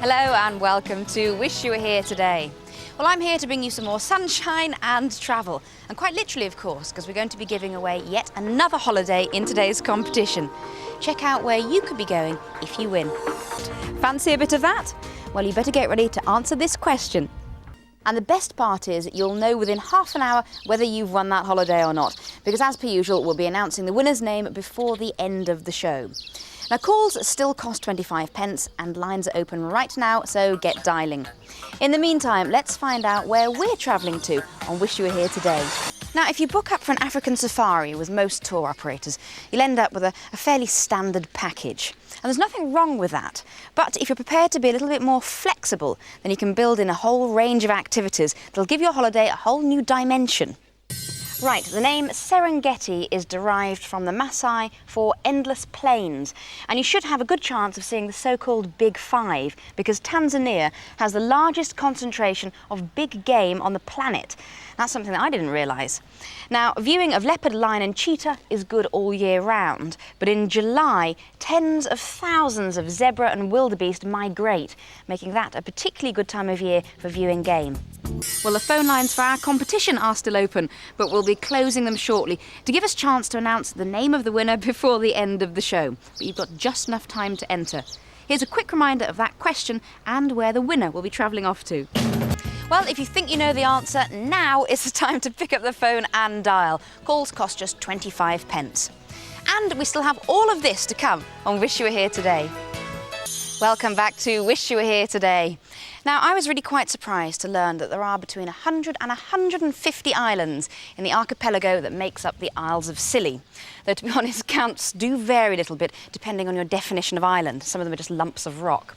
Hello and welcome to Wish You Were Here Today. Well, I'm here to bring you some more sunshine and travel. And quite literally, of course, because we're going to be giving away yet another holiday in today's competition. Check out where you could be going if you win. Fancy a bit of that? Well, you better get ready to answer this question. And the best part is you'll know within half an hour whether you've won that holiday or not, because as per usual, we'll be announcing the winner's name before the end of the show. Now, calls still cost 25 pence and lines are open right now, so get dialing. In the meantime, let's find out where we're travelling to on Wish You Were Here Today. Now, if you book up for an African safari with most tour operators, you'll end up with a fairly standard package. And there's nothing wrong with that. But if you're prepared to be a little bit more flexible, then you can build in a whole range of activities that'll give your holiday a whole new dimension. Right, the name Serengeti is derived from the Maasai for endless plains, and you should have a good chance of seeing the so-called Big Five, because Tanzania has the largest concentration of big game on the planet. That's something that I didn't realise. Now, viewing of leopard, lion and cheetah is good all year round, but in July, tens of thousands of zebra and wildebeest migrate, making that a particularly good time of year for viewing game. Well, the phone lines for our competition are still open, but we'll be closing them shortly to give us a chance to announce the name of the winner before the end of the show. But you've got just enough time to enter. Here's a quick reminder of that question and where the winner will be travelling off to. Well, if you think you know the answer, now is the time to pick up the phone and dial. Calls cost just 25 pence. And we still have all of this to come on Wish You Were Here Today. Welcome back to Wish You Were Here Today. Now, I was really quite surprised to learn that there are between 100 and 150 islands in the archipelago that makes up the Isles of Scilly. Though, to be honest, counts do vary a little bit depending on your definition of island. Some of them are just lumps of rock.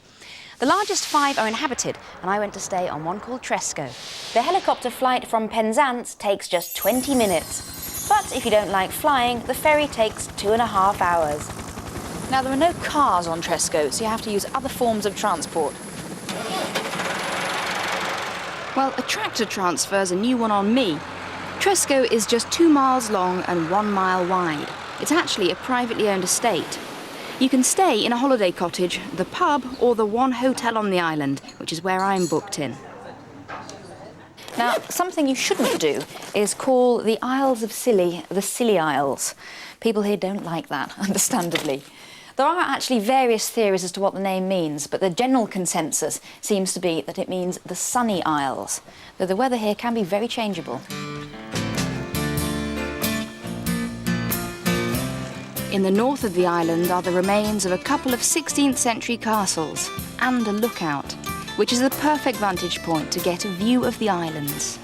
The largest 5 are inhabited, and I went to stay on one called Tresco. The helicopter flight from Penzance takes just 20 minutes. But if you don't like flying, the ferry takes 2.5 hours. Now, there are no cars on Tresco, so you have to use other forms of transport. Well, a tractor transfer's a new one on me. Tresco is just 2 miles long and 1 mile wide. It's actually a privately owned estate. You can stay in a holiday cottage, the pub, or the one hotel on the island, which is where I'm booked in. Now, something you shouldn't do is call the Isles of Scilly the Scilly Isles. People here don't like that, understandably. There are actually various theories as to what the name means, but the general consensus seems to be that it means the Sunny Isles, though the weather here can be very changeable. In the north of the island are the remains of a couple of 16th century castles and a lookout, which is the perfect vantage point to get a view of the islands.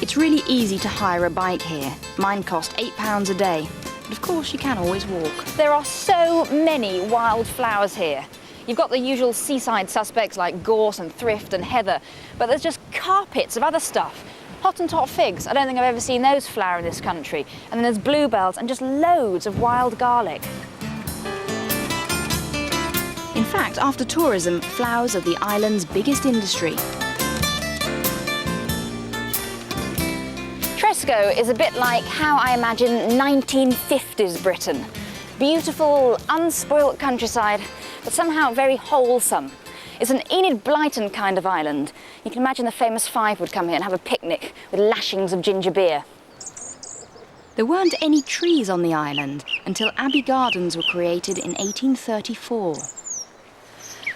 It's really easy to hire a bike here. Mine cost £8 a day, but of course you can always walk. There are so many wildflowers here. You've got the usual seaside suspects like gorse and thrift and heather, but there's just carpets of other stuff. Hottentot figs, I don't think I've ever seen those flower in this country. And then there's bluebells and just loads of wild garlic. In fact, after tourism, flowers are the island's biggest industry. Tresco is a bit like how I imagine 1950s Britain. Beautiful, unspoilt countryside, but somehow very wholesome. It's an Enid Blyton kind of island. You can imagine the famous Five would come here and have a picnic with lashings of ginger beer. There weren't any trees on the island until Abbey Gardens were created in 1834.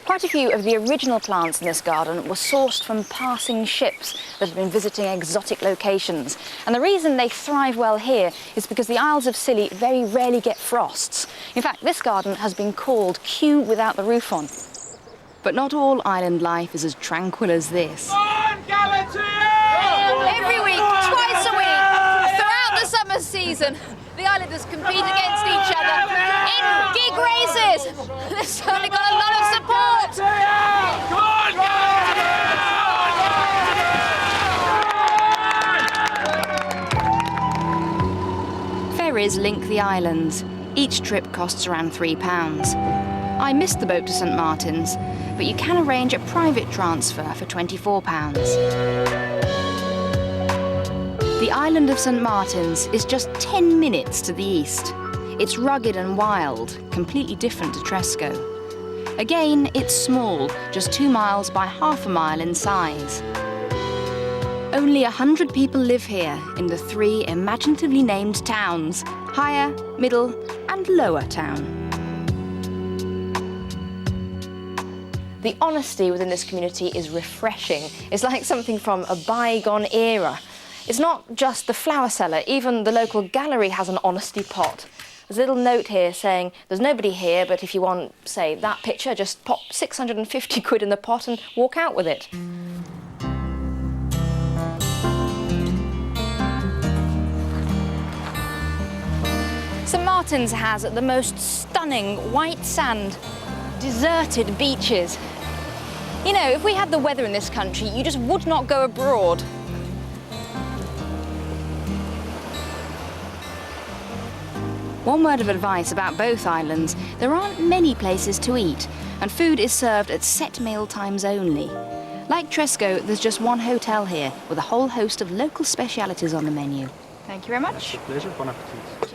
Quite a few of the original plants in this garden were sourced from passing ships that had been visiting exotic locations. And the reason they thrive well here is because the Isles of Scilly very rarely get frosts. In fact, this garden has been called Kew without the roof on. But not all island life is as tranquil as this. Every week, twice a week, throughout the summer season, the islanders compete against each other in gig races. They've certainly got a lot of support. Ferries link the islands. Each trip costs around £3. I missed the boat to St Martin's, but you can arrange a private transfer for £24. The island of St Martin's is just 10 minutes to the east. It's rugged and wild, completely different to Tresco. Again, it's small, just 2 miles by half a mile in size. Only 100 people live here in the 3 imaginatively named towns: Higher, Middle and Lower Town. The honesty within this community is refreshing. It's like something from a bygone era. It's not just the flower seller, even the local gallery has an honesty pot. There's a little note here saying, there's nobody here, but if you want, say, that picture, just pop 650 quid in the pot and walk out with it. St Martin's has the most stunning white sand, deserted beaches. You know, if we had the weather in this country, you just would not go abroad. One word of advice about both islands: there aren't many places to eat, and food is served at set meal times only. Like Tresco, there's just one hotel here, with a whole host of local specialities on the menu. Thank you very much. Pleasure, bon appetit.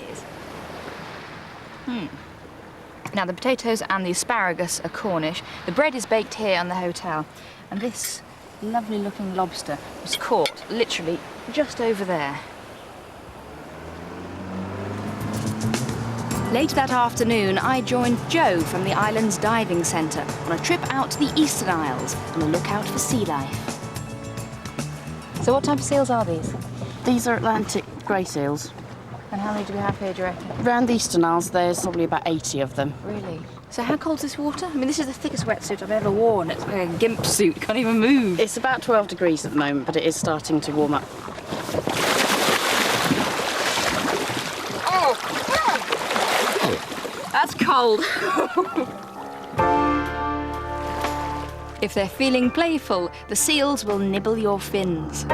Cheers. Now, the potatoes and the asparagus are Cornish. The bread is baked here in the hotel. And this lovely looking lobster was caught literally just over there. Later that afternoon, I joined Joe from the island's diving centre on a trip out to the Eastern Isles on a lookout for sea life. So what type of seals are these? These are Atlantic grey seals. And how many do we have here, do you reckon? Around the Eastern Isles, there's probably about 80 of them. Really? So how cold's this water? I mean, this is the thickest wetsuit I've ever worn. It's like a gimp suit, can't even move. It's about 12 degrees at the moment, but it is starting to warm up. Oh! That's cold. If they're feeling playful, the seals will nibble your fins.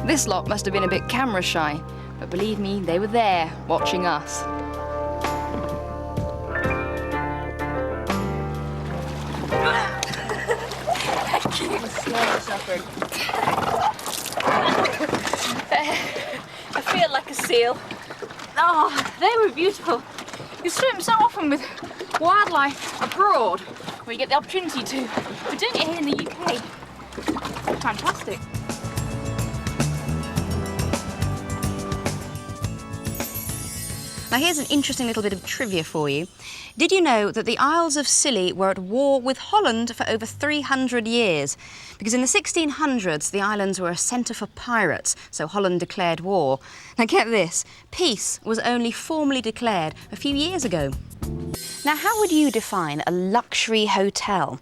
This lot must have been a bit camera shy, but believe me, they were there, watching us. Thank you. I feel like a seal. Oh, they were beautiful. You swim so often with wildlife abroad, where you get the opportunity to, but doing it here in the UK, fantastic. Now here's an interesting little bit of trivia for you. Did you know that the Isles of Scilly were at war with Holland for over 300 years? Because in the 1600s, the islands were a centre for pirates, so Holland declared war. Now get this, peace was only formally declared a few years ago. Now, how would you define a luxury hotel?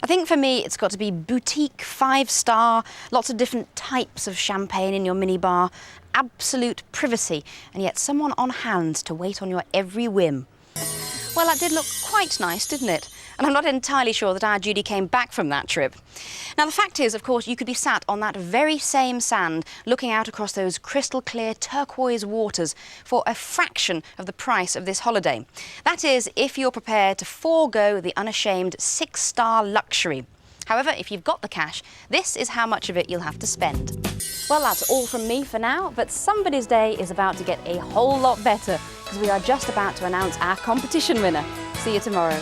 I think for me, it's got to be boutique, 5-star, lots of different types of champagne in your minibar, absolute privacy, and yet someone on hand to wait on your every whim. Well, that did look quite nice, didn't it? And I'm not entirely sure that our Judy came back from that trip. Now, the fact is, of course, you could be sat on that very same sand, looking out across those crystal clear turquoise waters for a fraction of the price of this holiday. That is, if you're prepared to forego the unashamed 6-star luxury. However, if you've got the cash, this is how much of it you'll have to spend. Well, that's all from me for now, but somebody's day is about to get a whole lot better, because we are just about to announce our competition winner. See you tomorrow.